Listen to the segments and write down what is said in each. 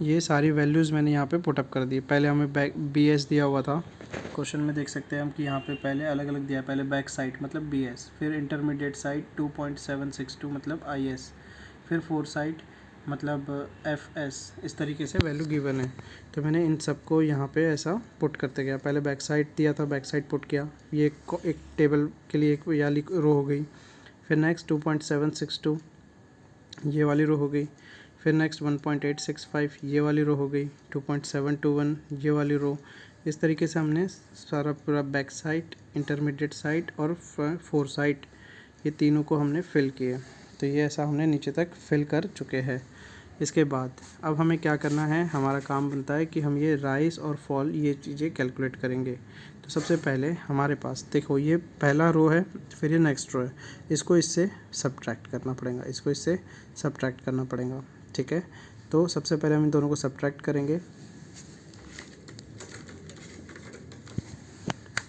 ये सारी वैल्यूज़ मैंने यहाँ पे पुटअप कर दी। पहले हमें बी एस दिया हुआ था क्वेश्चन में, देख सकते हैं हम कि यहाँ पे पहले अलग अलग दिया, पहले बैक साइड मतलब बी एस, फिर इंटरमीडिएट साइड 2.762 मतलब आई एस, फिर फोर साइड मतलब एफ एस। इस तरीके से वैल्यू गिवन है, तो मैंने इन सबको यहाँ पे ऐसा पुट करते गया। पहले बैक साइड दिया था, बैक साइड पुट किया, ये एक टेबल के लिए एक वाली रो हो गई। फिर नेक्स्ट 2.762 ये वाली रो हो गई। फिर नेक्स्ट 1.865 ये वाली रो हो गई। 2.721 ये वाली रो। इस तरीके से हमने सारा पूरा बैक साइड, इंटरमीडिएट साइड और फोर साइड, ये तीनों को हमने फिल किए। तो ये ऐसा हमने नीचे तक फिल कर चुके हैं। इसके बाद अब हमें क्या करना है, हमारा काम बनता है कि हम ये राइज और फॉल ये चीज़ें कैलकुलेट करेंगे। तो सबसे पहले हमारे पास देखो ये पहला रो है, फिर ये नेक्स्ट रो है, इसको इससे सब्ट्रैक्ट करना पड़ेगा, इसको इससे सब्ट्रैक्ट करना पड़ेगा। ठीक है, तो सबसे पहले हम इन दोनों को सब्ट्रैक्ट करेंगे।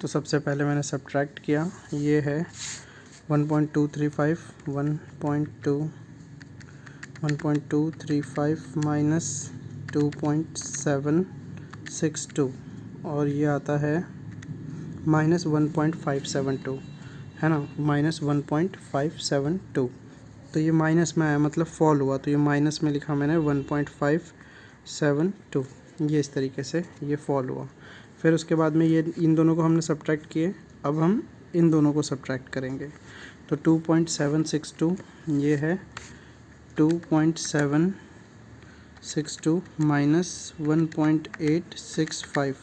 तो सबसे पहले मैंने सब्ट्रैक्ट किया, ये है 1.235 1.235 माइनस 2.762 और ये आता है माइनस 1.572, है ना, माइनस 1.572। तो ये माइनस में आया मतलब फॉल हुआ, तो ये माइनस में लिखा मैंने 1.572, ये इस तरीके से ये फॉल हुआ। फिर उसके बाद में ये इन दोनों को हमने सब्ट्रैक्ट किए, अब हम इन दोनों को सब्ट्रैक्ट करेंगे। तो 2.762 ये है 2.762 माइनस 1.865,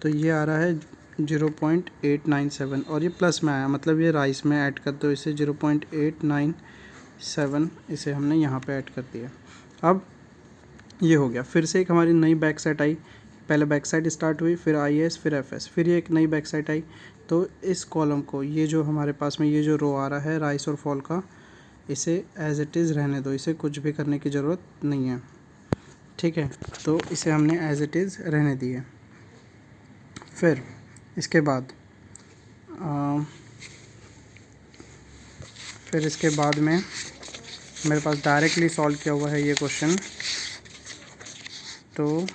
तो ये आ रहा है 0.897 और ये प्लस में आया मतलब ये राइस में ऐड कर दो इसे 0.897, इसे हमने यहाँ पे ऐड कर दिया। अब ये हो गया। फिर से एक हमारी नई बैक साइड आई, पहले बैक साइड स्टार्ट हुई, फिर आई एस, फिर एफ एस, फिर ये एक नई बैक साइड आई। तो इस कॉलम को, ये जो हमारे पास में ये जो रो आ रहा है राइस और फॉल का, इसे एज इट इज़ रहने दो, इसे कुछ भी करने की ज़रूरत नहीं है। ठीक है, तो इसे हमने एज इट इज़ रहने दिए। फिर इसके बाद में मेरे पास डायरेक्टली सॉल्व किया हुआ है ये क्वेश्चन। तो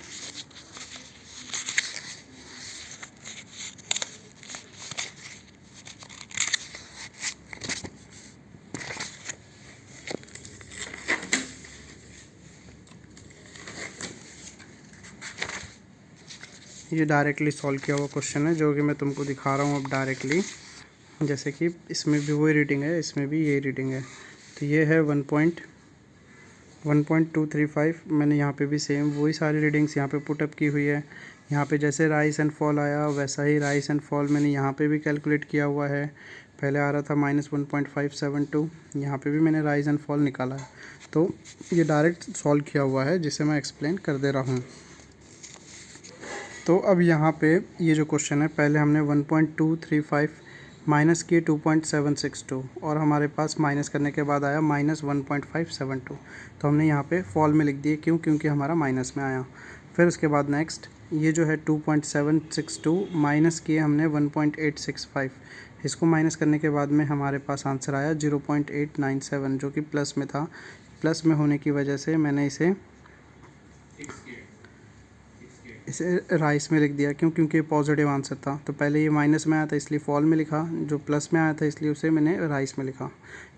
ये डायरेक्टली सॉल्व किया हुआ क्वेश्चन है जो कि मैं तुमको दिखा रहा हूँ अब डायरेक्टली। जैसे कि इसमें भी वही रीडिंग है, इसमें भी यही रीडिंग है। तो ये है 1.235, मैंने यहाँ पे भी सेम वही सारी रीडिंग्स यहाँ पे पुटअप की हुई है। यहाँ पे जैसे राइस एंड फॉल आया वैसा ही राइस एंड फॉल मैंने यहाँ पे भी कैलकुलेट किया हुआ है। पहले आ रहा था माइनस 1.572, यहाँ पे भी मैंने राइस एंड फॉल निकाला है। तो ये डायरेक्ट सॉल्व किया हुआ है जिसे मैं एक्सप्लेन कर दे रहा हूँ। तो अब यहाँ पे ये जो क्वेश्चन है, पहले हमने 1.235 माइनस किए 2.762 और हमारे पास माइनस करने के बाद आया माइनस 1.572, तो हमने यहाँ पे फॉल में लिख दिए, क्यों, क्योंकि हमारा माइनस में आया। फिर उसके बाद नेक्स्ट ये जो है 2.762 माइनस किए हमने 1.865, इसको माइनस करने के बाद में हमारे पास आंसर आया 0.897 जो कि प्लस में था। प्लस में होने की वजह से मैंने इसे राइस में लिख दिया, क्यों, क्योंकि पॉजिटिव आंसर था। तो पहले ये माइनस में आया था इसलिए फॉल में लिखा, जो प्लस में आया था इसलिए उसे मैंने राइस में लिखा।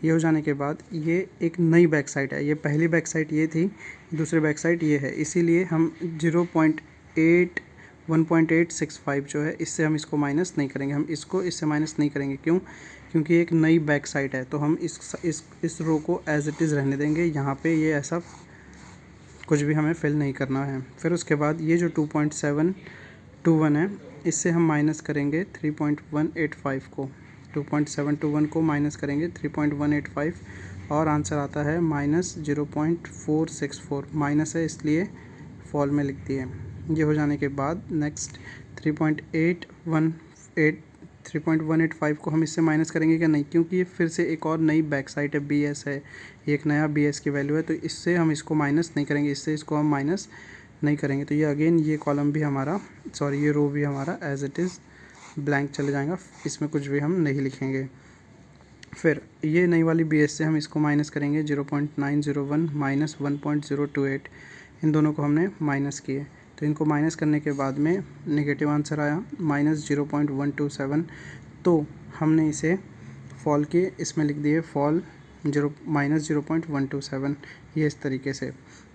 ये हो जाने के बाद ये एक नई बैक साइड है, ये पहली बैक साइड ये थी, दूसरी बैक साइड ये है, इसीलिए हम 1.865 जो है इससे हम इसको माइनस नहीं करेंगे, हम इसको इससे माइनस नहीं करेंगे। क्यों, क्योंकि एक नई बैक साइड है, तो हम इस रो को एज इट इज़ रहने देंगे। यहाँ पे ये ऐसा कुछ भी हमें फिल नहीं करना है। फिर उसके बाद ये जो 2.721 है इससे हम माइनस करेंगे 3.185 को, 2.721 को माइनस करेंगे 3.185 और आंसर आता है माइनस 0.464। माइनस है इसलिए फॉल में लिख दिए। ये हो जाने के बाद नेक्स्ट 3.185 को हम इससे माइनस करेंगे क्या, नहीं, क्योंकि ये फिर से एक और नई बैक साइड है, बी एस है, एक नया बी एस की वैल्यू है, तो इससे हम इसको माइनस नहीं करेंगे, इससे इसको हम माइनस नहीं करेंगे। तो ये अगेन ये कॉलम भी हमारा, सॉरी ये रो भी हमारा एज इट इज़ ब्लैंक चले जाएगा, इसमें कुछ भी हम नहीं लिखेंगे। फिर ये नई वाली बी एस से हम इसको माइनस करेंगे 0.901 माइनस 1.028, इन दोनों को हमने माइनस किए, तो इनको माइनस करने के बाद में नेगेटिव आंसर आया -0.127। तो हमने इसे फॉल के इसमें लिख दिए, फॉल -0.127, ये इस तरीके से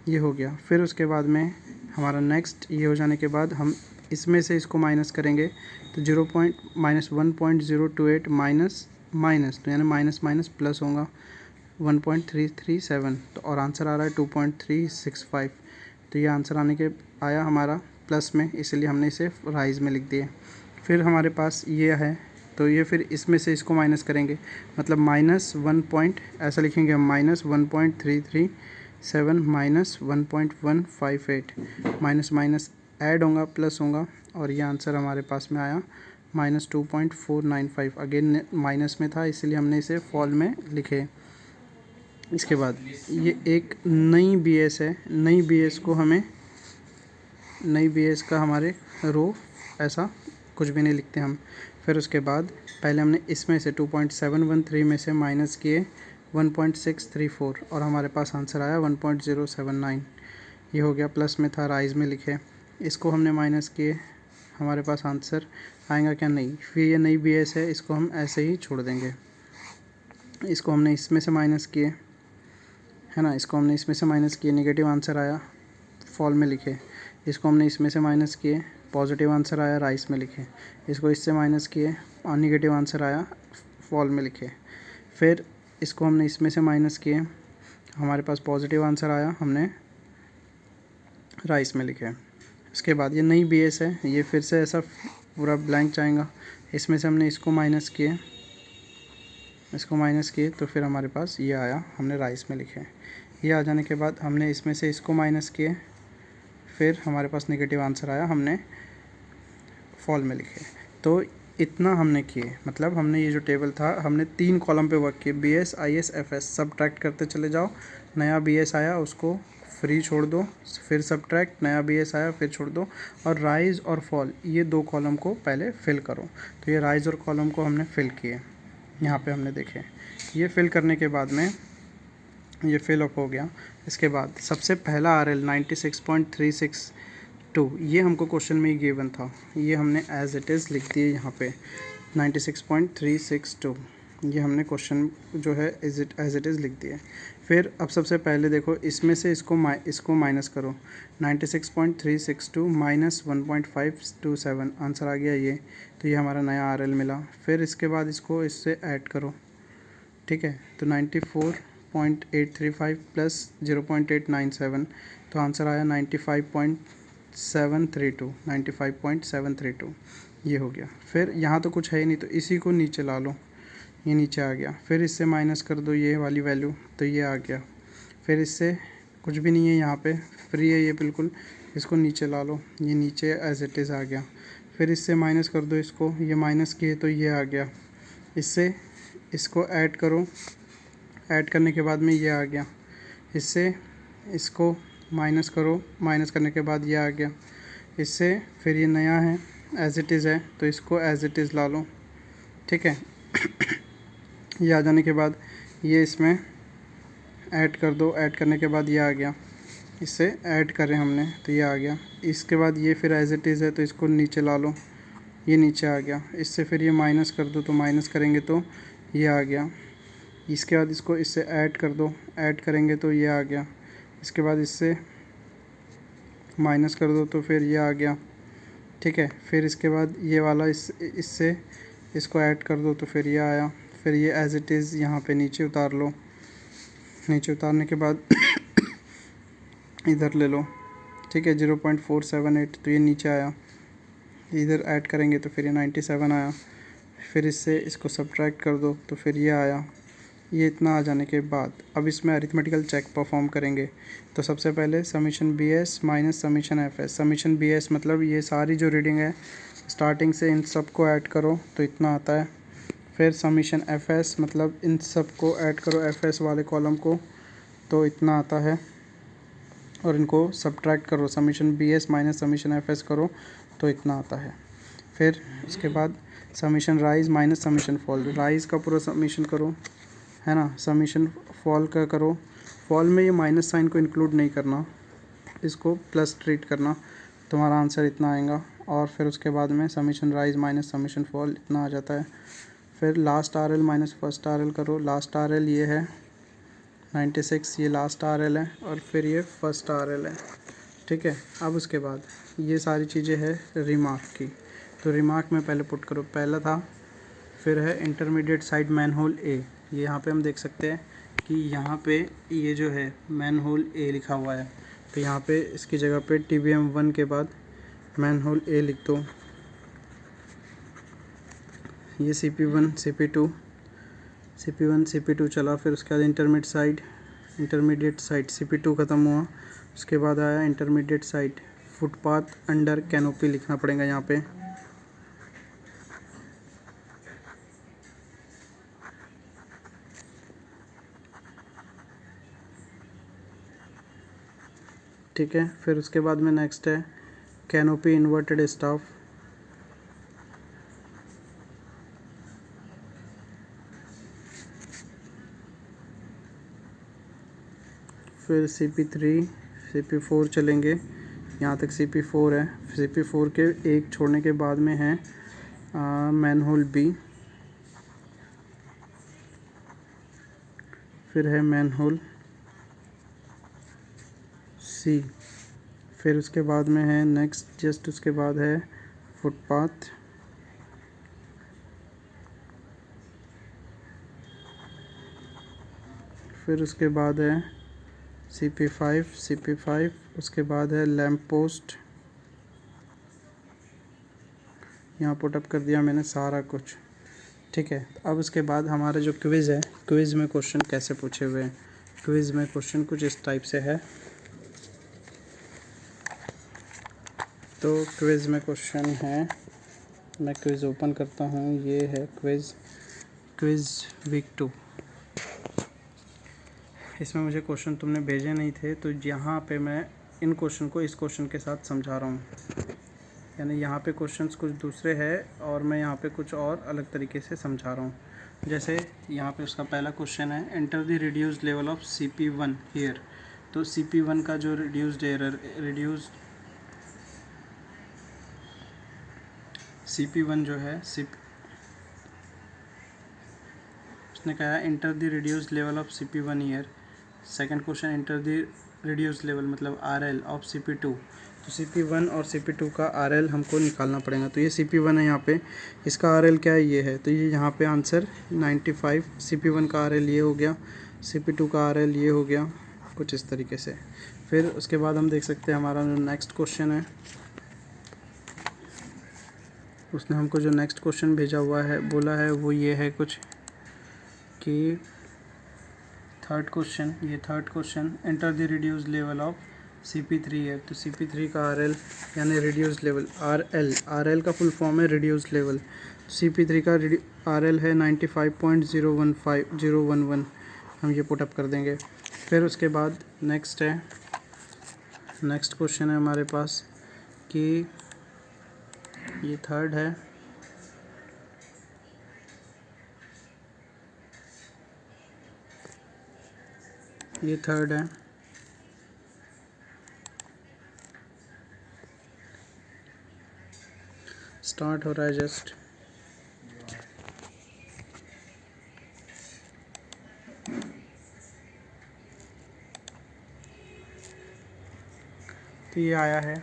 ये हो गया। फिर उसके बाद में हमारा नेक्स्ट ये हो जाने के बाद हम इसमें से इसको माइनस करेंगे, तो -1.028 माइनस तो यानी माइनस माइनस प्लस होगा 1.337, तो और आंसर आ रहा है 2.365। तो ये आंसर आने के आया हमारा प्लस में, इसलिए हमने इसे राइज में लिख दिए। फिर हमारे पास ये है, तो ये फिर इसमें से इसको माइनस करेंगे, मतलब -1 ऐसा लिखेंगे हम, -1.337 -1.158, माइनस माइनस ऐड होगा प्लस होगा, और ये आंसर हमारे पास में आया -2.495। अगेन माइनस में था इसलिए हमने इसे फॉल में लिखे। इसके बाद ये एक नई BS है, नई BS को हमें, नई BS का हमारे रो ऐसा कुछ भी नहीं लिखते हम। फिर उसके बाद पहले हमने इसमें से 2.713 में से माइनस किए 1.634, और हमारे पास आंसर आया 1.079। ये हो गया, प्लस में था राइज में लिखे। इसको हमने माइनस किए, हमारे पास आंसर आएगा क्या, नहीं। फिर ये नई BS है, इसको हम ऐसे ही छोड़ देंगे। इसको हमने इसमें से माइनस किए, है ना, इसको हमने इसमें से माइनस किए, नेगेटिव आंसर आया, फॉल में लिखे। इसको हमने इसमें से माइनस किए, पॉजिटिव आंसर आया, राइस में लिखे। इसको इससे माइनस किए और नेगेटिव आंसर आया, फॉल में लिखे। फिर इसको हमने इसमें से माइनस किए, हमारे पास पॉजिटिव आंसर आया, हमने राइस में लिखे। इसके बाद ये नई BS है, ये फिर से ऐसा पूरा ब्लैंक जाएगा। इसमें से हमने इसको माइनस किए, इसको माइनस किए, तो फिर हमारे पास ये आया, हमने राइस में लिखे। ये आ जाने के बाद हमने इसमें से इसको माइनस किए, फिर हमारे पास नेगेटिव आंसर आया, हमने फॉल में लिखे। तो इतना हमने किए, मतलब हमने ये जो टेबल था हमने 3 कॉलम पे वर्क किए, BS IS FS, सब्ट्रैक्ट करते चले जाओ। नया BS आया उसको फ्री छोड़ दो, फिर सब्ट्रैक्ट, नया BS आया फिर छोड़ दो, और राइज और फॉल ये 2 कॉलम को पहले फिल करो। तो ये राइज और कॉलम को हमने फिल किए, यहाँ पे हमने देखे। ये फिल करने के बाद में ये फिल अप हो गया। इसके बाद सबसे पहला RL 96.362, ये हमको क्वेश्चन में ही गिवन था, ये हमने एज इट इज़ लिख दिए यहाँ पे 96.362, ये हमने क्वेश्चन जो है एज इट इज़ लिख दिए। फिर अब सबसे पहले देखो, इसमें से इसको माइनस करो, 96.362 माइनस 1.527, आंसर आ गया ये। तो ये हमारा नया RL मिला। फिर इसके बाद इसको इससे ऐड करो, ठीक है, तो 94.835 प्लस 0.897, तो आंसर आया 95.732, ये हो गया। फिर यहाँ तो कुछ है ही नहीं, तो इसी को नीचे ला लो, ये नीचे आ गया। फिर इससे माइनस कर दो ये वाली वैल्यू, तो ये आ गया। फिर इससे कुछ भी नहीं है, यहाँ पे फ्री है ये बिल्कुल, इसको नीचे ला लो, ये नीचे एज इट इज़ आ गया। फिर इससे माइनस कर दो इसको, ये माइनस किए तो ये आ गया। इससे इसको ऐड करो, ऐड करने के बाद में ये आ गया। इससे इसको माइनस करो, माइनस करने के बाद ये आ गया। इससे फिर ये नया है, एज इट इज़ है, तो इसको एज इट इज़ ला लो, ठीक है। ये आ जाने के बाद ये इसमें ऐड कर दो, ऐड करने के बाद ये आ गया। इससे ऐड करें हमने तो ये आ गया। इसके बाद ये फिर एज इट इज़ है, तो इसको नीचे ला लो, ये नीचे आ गया। इससे फिर ये माइनस कर दो, तो माइनस करेंगे तो ये आ गया। इसके बाद इसको इससे ऐड कर दो, ऐड करेंगे तो ये आ गया। इसके बाद इससे माइनस कर दो तो फिर ये आ गया, ठीक है। फिर इसके बाद ये वाला इससे इसको ऐड कर दो तो फिर ये आया। फिर ये एज इट इज़ यहाँ पे नीचे उतार लो, नीचे उतारने के बाद इधर ले लो, ठीक है, 0.478, तो ये नीचे आया। इधर ऐड करेंगे तो फिर ये 97 आया। फिर इससे इसको सब्ट्रैक्ट कर दो तो फिर ये आया। ये इतना आ जाने के बाद अब इसमें अरिथमेटिकल चेक परफॉर्म करेंगे। तो सबसे पहले summation BS minus summation FS। Summation BS मतलब ये सारी जो रीडिंग है स्टार्टिंग से इन सब को ऐड करो तो इतना आता है। फिर समीशन FS मतलब इन सब को ऐड करो, FS वाले कॉलम को, तो इतना आता है, और इनको सब्ट्रैक्ट करो, summation BS minus summation FS करो तो इतना आता है। फिर उसके बाद summation rise minus summation fall, rise का पूरा समीशन करो, है ना, समीशन फॉल का करो। फॉल में ये माइनस साइन को इंक्लूड नहीं करना, इसको प्लस ट्रीट करना, तुम्हारा आंसर इतना आएगा। और फिर उसके बाद में summation rise minus summation fall इतना आ जाता है। फिर last R L minus first R L करो। लास्ट आर एल ये है 96, ये लास्ट आर एल है, और फिर ये फर्स्ट आर एल है। ठीक है, अब उसके बाद ये सारी चीज़ें है रिमार्क की। तो रिमार्क में पहले पुट करो, पहला था, फिर है इंटरमीडिएट साइड मैनहोल ए। ये यहाँ पे हम देख सकते हैं कि यहाँ पे ये जो है मैनहोल ए लिखा हुआ है, तो यहाँ पे इसकी जगह पे TBM1 के बाद मैनहोल ए लिख दो। ये CP1 CP2 चला, फिर उसके बाद इंटरमीडिएट साइड CP2 ख़त्म हुआ, उसके बाद आया intermediate side footpath under canopy लिखना पड़ेगा यहाँ पे। ठीक है, फिर उसके बाद में नेक्स्ट है कैनोपी इन्वर्टेड स्टाफ। फिर CP4 चलेंगे, यहाँ तक CP4 है। CP4 के एक छोड़ने के बाद में है मैनहोल बी, फिर है मैनहोल सी, फिर उसके बाद में है नेक्स्ट जस्ट उसके बाद है फुटपाथ, फिर उसके बाद है CP5, उसके बाद है लैम्प पोस्ट। यहाँ पुटअप कर दिया मैंने सारा कुछ। ठीक है, अब उसके बाद हमारा जो क्विज़ है, क्विज़ में क्वेश्चन कैसे पूछे हुए हैं। क्विज़ में क्वेश्चन कुछ इस टाइप से है। तो क्विज़ में क्वेश्चन है, मैं क्विज़ ओपन करता हूँ, ये है क्विज़ वीक 2। इसमें मुझे क्वेश्चन तुमने भेजे नहीं थे, तो यहाँ पे मैं इन क्वेश्चन को इस क्वेश्चन के साथ समझा रहा हूँ। यानी यहाँ पे क्वेश्चंस कुछ दूसरे हैं और मैं यहाँ पे कुछ और अलग तरीके से समझा रहा हूँ। जैसे यहाँ पे उसका पहला क्वेश्चन है, enter the reduced level of CP1 here. तो CP1 का जो CP1 जो है उसने कहा enter the reduced level of CP1 year. Second question, enter the reduced level मतलब RL ऑफ CP2। तो CP1 और CP2 का RL हमको निकालना पड़ेगा। तो ये CP1 है, यहाँ पे इसका RL क्या है, ये है। तो ये यहाँ पे आंसर 95। CP1 का RL ये हो गया, CP2 का RL ये हो गया, कुछ इस तरीके से। फिर उसके बाद हम देख सकते हैं हमारा जो नेक्स्ट क्वेश्चन है, उसने हमको जो नेक्स्ट क्वेश्चन भेजा हुआ है, बोला है वो ये है कुछ कि third question, enter the reduced level of CP3 है। तो CP3 का RL यानी रिड्यूस्ड लेवल, RL का फुल फॉर्म है रिड्यूस्ड लेवल। CP3 का RL है 95.011, हम ये पुटअप कर देंगे। फिर उसके बाद नेक्स्ट क्वेश्चन है हमारे पास कि ये थर्ड है, स्टार्ट हो रहा है जस्ट। तो ये आया है,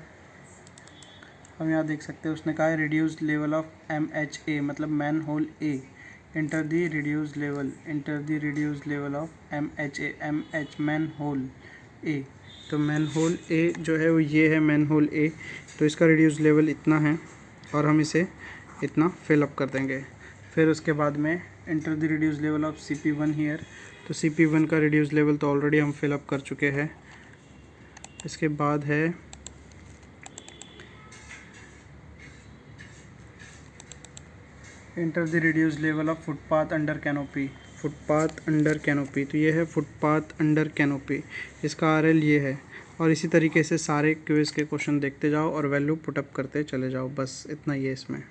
हम यहाँ देख सकते हैं उसने कहा है रिड्यूस्ड लेवल ऑफ MHA मतलब manhole A. Enter the reduced level of MH manhole A. तो मैन होल ए जो है वो ये है मैन होल ए। तो इसका रिड्यूस्ड लेवल इतना है और हम इसे इतना फिलअप कर देंगे। फिर उसके बाद में enter the reduced level of CP1 here. तो CP1 का रिड्यूस्ड लेवल तो ऑलरेडी हम फिलअप कर चुके हैं। इसके बाद है enter the reduced level of footpath under canopy. तो ये है फुटपाथ अंडर कैनोपी, इसका RL ये है। और इसी तरीके से सारे क्विज़ के क्वेश्चन देखते जाओ और वैल्यू पुटअप करते चले जाओ, बस इतना ही है इसमें।